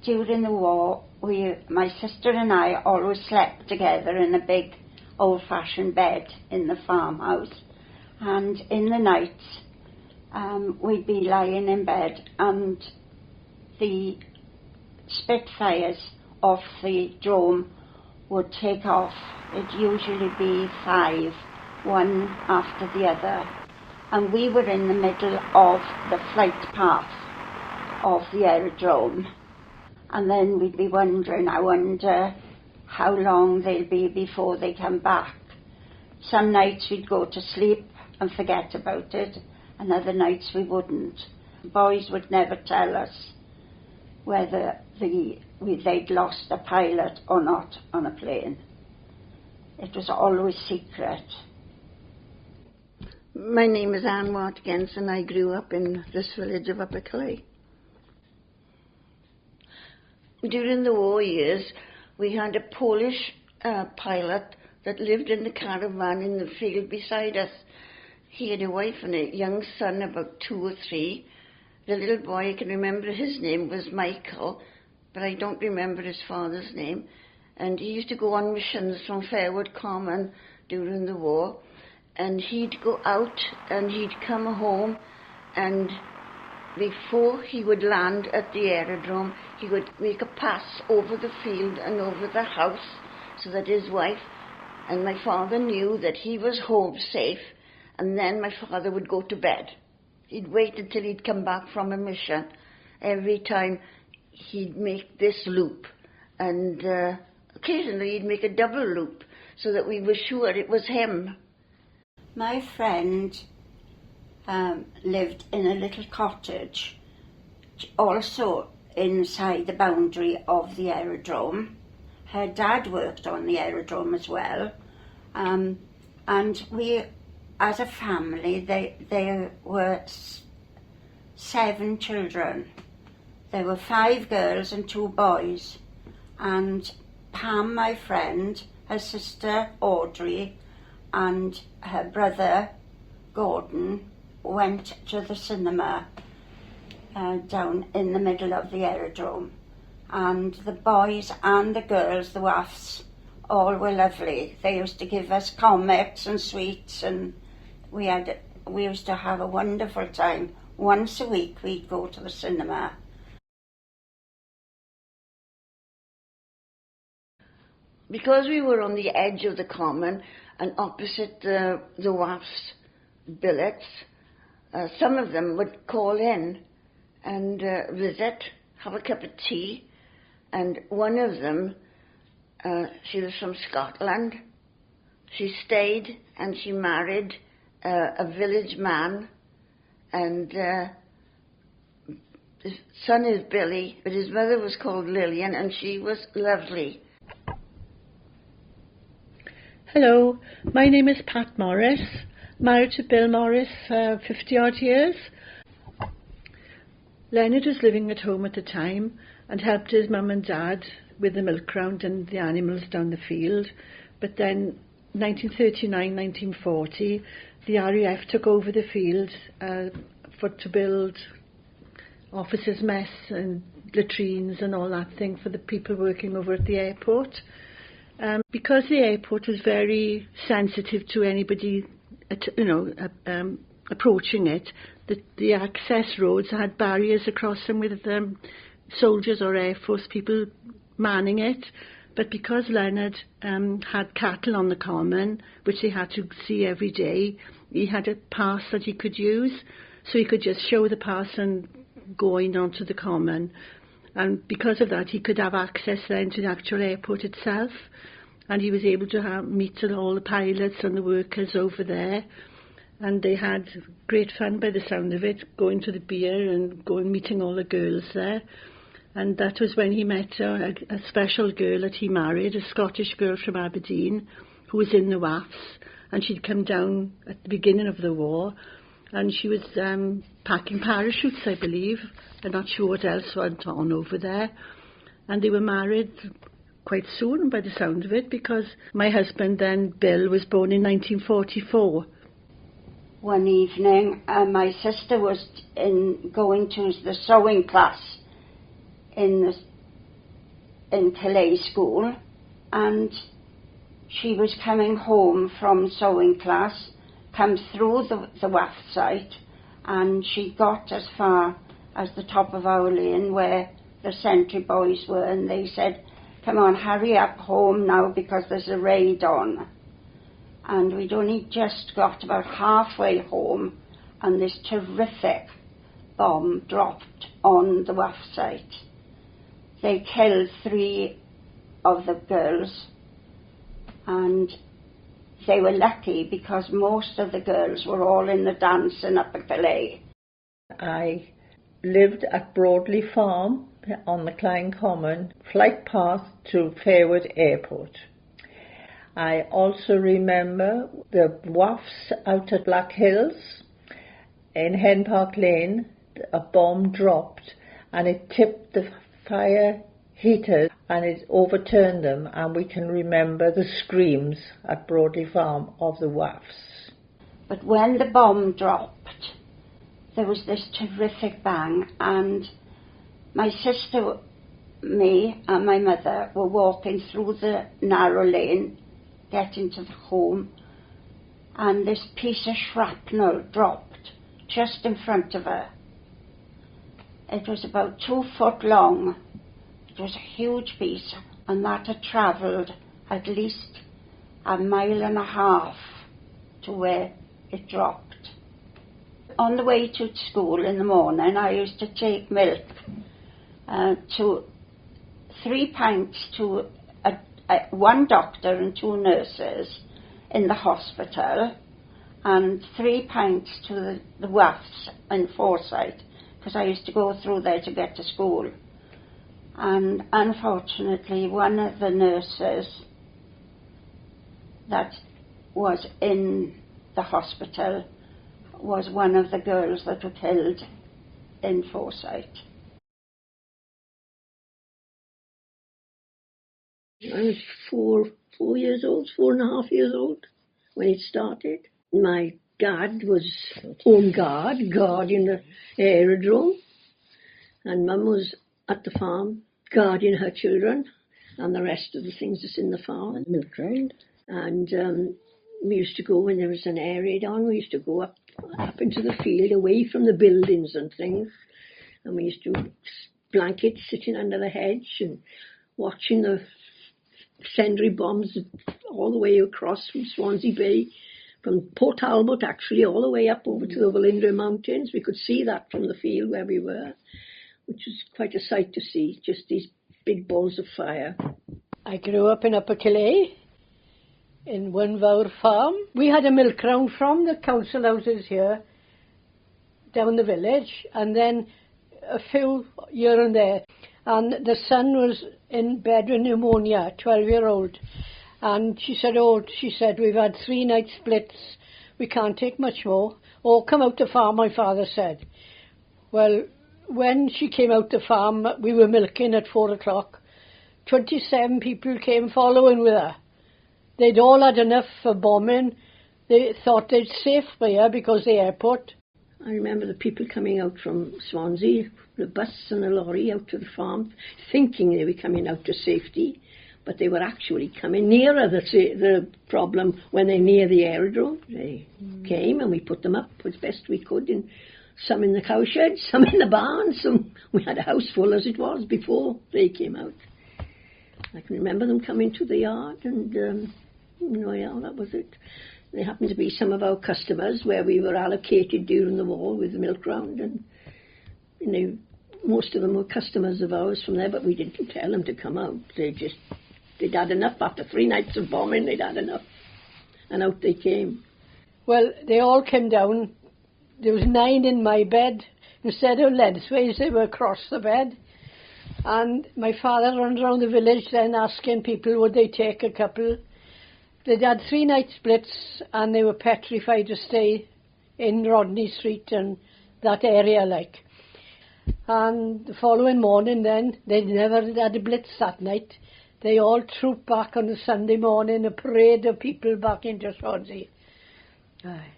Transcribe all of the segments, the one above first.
during the war, my sister and I always slept together in a big old-fashioned bed in the farmhouse. And in the nights, we'd be lying in bed and the Spitfires off the drome would take off. It'd usually be 5, one after the other. And we were in the middle of the flight path of the aerodrome. And then we'd be wondering, I wonder how long they'll be before they come back. Some nights we'd go to sleep and forget about it, and other nights we wouldn't. The boys would never tell us whether they'd lost a pilot or not on a plane. It was always secret. My name is Anne Watkins and I grew up in this village of Upper Clay. During the war years, we had a Polish pilot that lived in the caravan in the field beside us. He had a wife and a young son, about 2 or 3. The little boy, I can remember his name was Michael, but I don't remember his father's name. And he used to go on missions from Fairwood Common during the war. And he'd go out and he'd come home, and before he would land at the aerodrome, he would make a pass over the field and over the house so that his wife and my father knew that he was home safe, and then my father would go to bed. He'd wait until he'd come back from a mission. Every time he'd make this loop, and occasionally he'd make a double loop so that we were sure it was him. My friend lived in a little cottage, also inside the boundary of the aerodrome. Her dad worked on the aerodrome as well, and we, as a family, there were 7 children. There were 5 girls and 2 boys, and Pam, my friend, her sister Audrey, and her brother Gordon went to the cinema down in the middle of the aerodrome. And the boys and the girls, the WAFFS, all were lovely. They used to give us comics and sweets, and we used to have a wonderful time. Once a week we'd go to the cinema. Because we were on the edge of the common and opposite the WAFFS billets, some of them would call in and visit, have a cup of tea, and one of them, she was from Scotland. She stayed and she married a village man, and his son is Billy, but his mother was called Lillian, and she was lovely. Hello, my name is Pat Morris, married to Bill Morris for 50-odd years. Leonard was living at home at the time and helped his mum and dad with the milk round and the animals down the field. But then 1939-1940, the RAF took over the field to build officers' mess and latrines and all that thing for the people working over at the airport. Because the airport was very sensitive to anybody, approaching it, the access roads had barriers across them with soldiers or Air Force people manning it. But because Leonard had cattle on the common, which he had to see every day, he had a pass that he could use, so he could just show the pass and go in onto the common. And because of that, he could have access then to the actual airport itself. And he was able to meet all the pilots and the workers over there. And they had great fun by the sound of it, going to the beer and meeting all the girls there. And that was when he met a special girl that he married, a Scottish girl from Aberdeen, who was in the WAFFS. And she'd come down at the beginning of the war. And she was packing parachutes, I believe. I'm not sure what else went on over there. And they were married quite soon by the sound of it, because my husband then, Bill, was born in 1944. One evening, my sister was going to the sewing class in in Calais school, and she was coming home from sewing class, come through the WAFFS site, and she got as far as the top of our lane where the sentry boys were, and they said, "Come on, hurry up home now because there's a raid on." And we'd only just got about halfway home, and this terrific bomb dropped on the WAFFS site. They killed 3 of the girls, and they were lucky because most of the girls were all in the dancing up at Calais. I lived at Broadley Farm on the Klein Common, flight path to Fairwood Airport. I also remember the WAFFS out at Black Hills in Hen Park Lane. A bomb dropped and it tipped the fire heaters and it overturned them, and we can remember the screams at Broadley Farm of the WAFFS. But when the bomb dropped, there was this terrific bang, and my sister, me and my mother were walking through the narrow lane getting to the home, and this piece of shrapnel dropped just in front of her. It was about 2 foot long. It was a huge piece, and that had travelled at least 1.5 miles to where it dropped. On the way to school in the morning, I used to take milk to 3 pints to one doctor and 2 nurses in the hospital, and 3 pints to the WAFFS in Forsyth, because I used to go through there to get to school. And unfortunately, one of the nurses that was in the hospital was one of the girls that were killed in Forsyth. I was four years old, 4.5 years old when it started. My dad was home guarding the aerodrome, and Mum was at the farm guarding her children and the rest of the things that's in the farm. Milk round. And we used to go when there was an air raid on. We used to go up into the field, away from the buildings and things, and we used to blankets sitting under the hedge and watching the sentry bombs all the way across from Swansea Bay, from Port Talbot actually, all the way up over to the Velindre Mountains. We could see that from the field where we were, which was quite a sight to see, just these big balls of fire. I grew up in Upper Calais, in one Vawr farm. We had a milk round from the council houses here, down the village, and then a few here and there. And the son was in bed with pneumonia, 12-year-old. And she said, we've had 3 night splits. We can't take much more. Oh, come out to farm, my father said. Well, when she came out to farm, we were milking at 4 o'clock. 27 people came following with her. They'd all had enough for bombing. They thought they'd safe by her because the airport. I remember the people coming out from Swansea, the bus and the lorry out to the farm, thinking they were coming out to safety, but they were actually coming nearer the problem when they're near the aerodrome. They came and we put them up as best we could, and some in the cowshed, some in the barn, some. We had a house full as it was before they came out. I can remember them coming to the yard, and that was it. They happened to be some of our customers where we were allocated during the war with the milk round, and most of them were customers of ours from there, but we didn't tell them to come out. They'd had enough. After 3 nights of bombing, they'd had enough, and out they came. Well, they all came down. There was 9 in my bed. Instead of lengthways, they were across the bed. And my father ran around the village then asking people would they take a couple. They'd had 3 night splits, and they were petrified to stay in Rodney Street and that area like. And the following morning then, they'd never had a blitz that night. They all trooped back on the Sunday morning, a parade of people back into Swansea. Aye.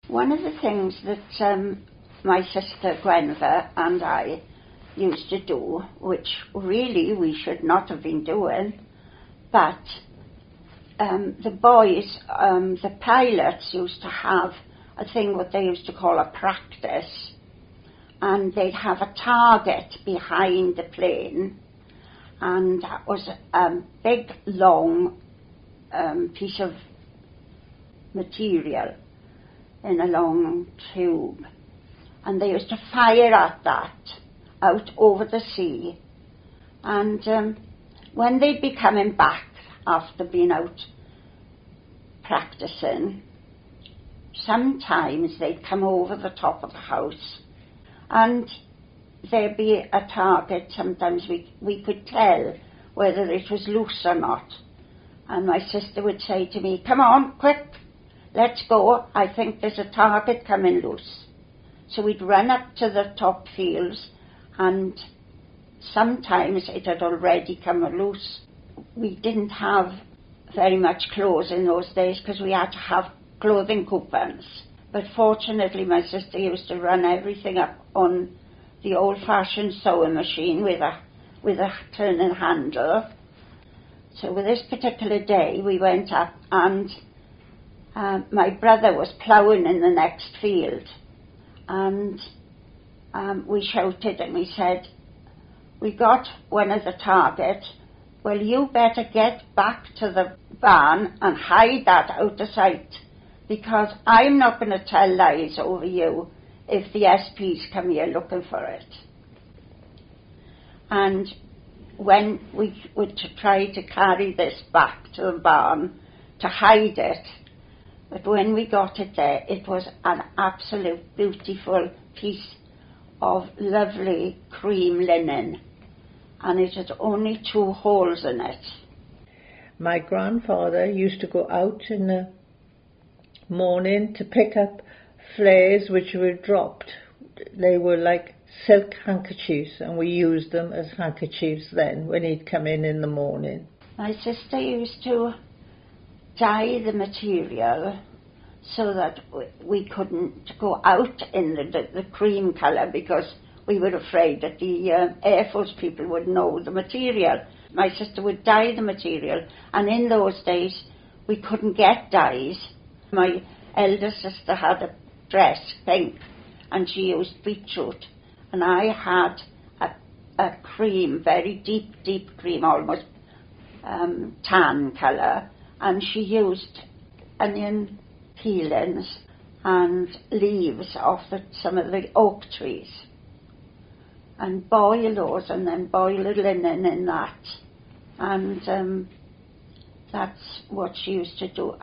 One of the things that my sister Gwenver and I used to do, which really we should not have been doing, but the boys, the pilots used to have a thing what they used to call a practice, and they'd have a target behind the plane, and that was a big long piece of material in a long tube, and they used to fire at that out over the sea, and when they'd be coming back after being out practicing, sometimes they'd come over the top of the house and there'd be a target. Sometimes we could tell whether it was loose or not, and my sister would say to me, "Come on, quick, let's go, I think there's a target coming loose." So we'd run up to the top fields, and sometimes it had already come loose. We didn't have very much clothes in those days because we had to have clothing coupons. But fortunately my sister used to run everything up on the old-fashioned sewing machine with a turning handle. So with this particular day we went up, and my brother was ploughing in the next field, and we shouted and we said, "We got one of the target, well, you better get back to the barn and hide that out of sight, because I'm not going to tell lies over you if the SPs come here looking for it." And when we would try to carry this back to the barn to hide it, but when we got it there, it was an absolute beautiful piece of lovely cream linen, and it had only 2 holes in it. My grandfather used to go out in the morning to pick up flares which were dropped. They were like silk handkerchiefs, and we used them as handkerchiefs then when he'd come in the morning. My sister used to dye the material so that we couldn't go out in the cream colour, because we were afraid that the Air Force people would know the material. My sister would dye the material, and in those days we couldn't get dyes. My elder sister had a dress, pink, and she used beetroot, and I had a cream, very deep cream, almost tan colour, and she used onion peelings and leaves off some of the oak trees, and boil those, and then boil the linen in that, and that's what she used to do.